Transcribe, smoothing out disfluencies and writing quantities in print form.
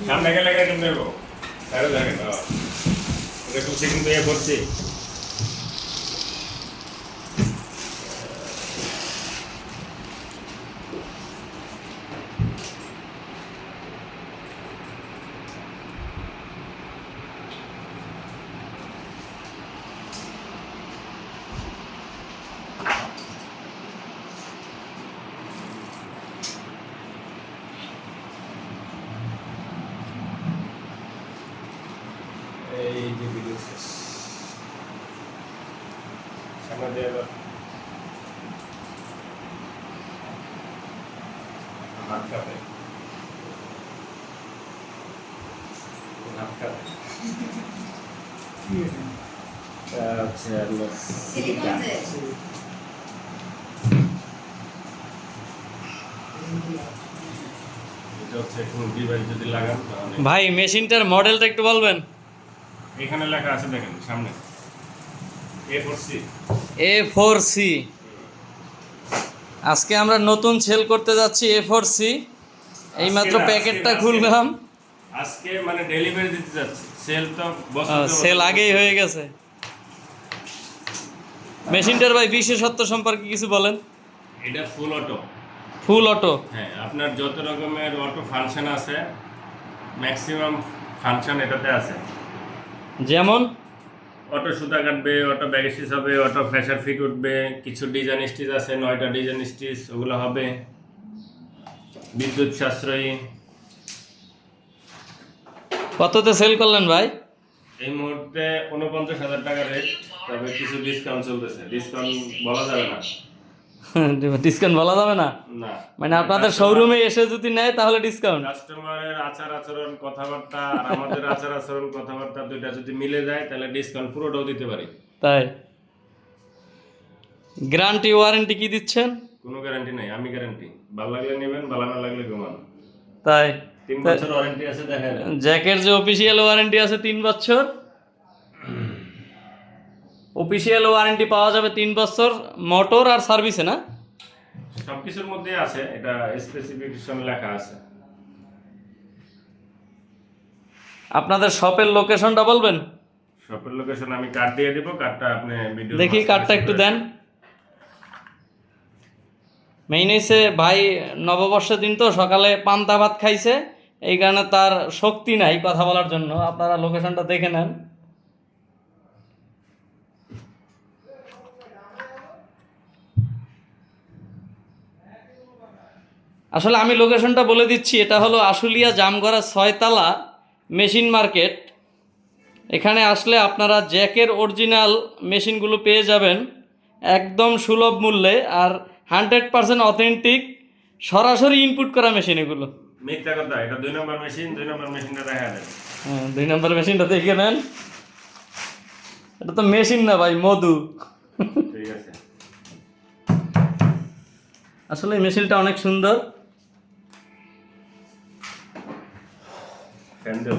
সামনে গেলে কেন দেবো তাহলে দেখেন একটু কিন্তু ইয়ে করছি এই যে ভিডিও শেষ সামনে দিয়ে এবার হাত কাঁপে আচ্ছা ভাই মেশিনটার মডেলটা একটু বলবেন? এখানে লেখা আছে দেখেন সামনে A4C। আজকে আমরা নতুন সেল করতে যাচ্ছি A4C। এইমাত্র প্যাকেটটা খুললাম, আজকে মানে ডেলিভারি দিতে যাচ্ছি। সেল তো সেল আগেই হয়ে গেছে। মেশিনটার ভাই বিশেষত্ব সম্পর্কে কিছু বলেন। এটা ফুল অটো। ফুল অটো? হ্যাঁ, আপনার যত রকমের অটো ফাংশন আছে ম্যাক্সিমাম ফাংশন এটাতে আছে। যেমন অটো সুতা কাটবে, অটো ব্যাগ স্টিচ হবে, অটো ফ্রেশার ফিট উঠবে, কিছু ডিজাইন স্টিচ আছে 9টা ডিজাইন স্টিচ, ওগুলো হবে। বিদ্যুৎ সাশ্রয়ী। কততে সেল করলেন ভাই? এই মুহূর্তে 49,000 টাকা রেট, তবে কিছু ডিসকাউন্ট চলতেছে। ডিসকাউন্ট বলা যাবে না। ডিসকাউন্ট বলা যাবে না? না, মানে আপনাদের শোরুমে এসে যদি নেয় তাহলে ডিসকাউন্ট? কাস্টমারের আচার আচরণ কথাবার্তা আর আমাদের আচার আচরণ কথাবার্তা দুইটা যদি মিলে যায় তাহলে ডিসকাউন্ট পুরোটাও দিতে পারি। তাই? গ্যারান্টি ওয়ারেন্টি কি দিচ্ছেন? কোনো গ্যারান্টি নাই, আমি গ্যারান্টি। ভালো লাগলে নেবেন, ভালো না লাগলে ঘুমান। তাই? 3 বছর ওয়ারেন্টি আছে। দেখেন জ্যাকের যে অফিসিয়াল ওয়ারেন্টি আছে 3 বছর, অফিসিয়াল ওয়ারেন্টি পাওয়া যাবে 3 বছর মোটর আর সার্ভিসে, না? সবকিছুর মধ্যে আছে, এটা স্পেসিফিকেশন লেখা আছে। আপনাদের শপের লোকেশনটা বলবেন? শপের লোকেশন আমি কার্ড দিয়ে দিব, কার্ডটা আপনি ভিডিও দেখি কার্ডটা একটু দেন। মেইন হইছে ভাই নববর্ষের দিন তো সকালে পান্তা ভাত খাইছে, এই কারণে তার শক্তি নাই কথা বলার জন্য। আপনারা লোকেশনটা দেখে নেন। আসলে আমি লোকেশনটা বলে দিচ্ছি, এটা হলো আশুলিয়া জামগড়া 6 তলা মেশিন মার্কেট। এখানে আসলে আপনারা জ্যাকের অরিজিনাল মেশিনগুলো পেয়ে যাবেন একদম সুলভ মূল্যে, আর 100% অথেন্টিক সরাসরি ইনপুট করা মেশিন এগুলো। মিথ্যা কথা, এটা 2 নম্বর মেশিন। 2 নম্বর মেশিনটা দেখা দেন। হ্যাঁ, 2 নম্বর মেশিনটা দেখে নেন। এটা তো মেশিন না ভাই, মধু। ঠিক আছে। আসলে এই মেশিনটা অনেক সুন্দর। ফ্যান দেব।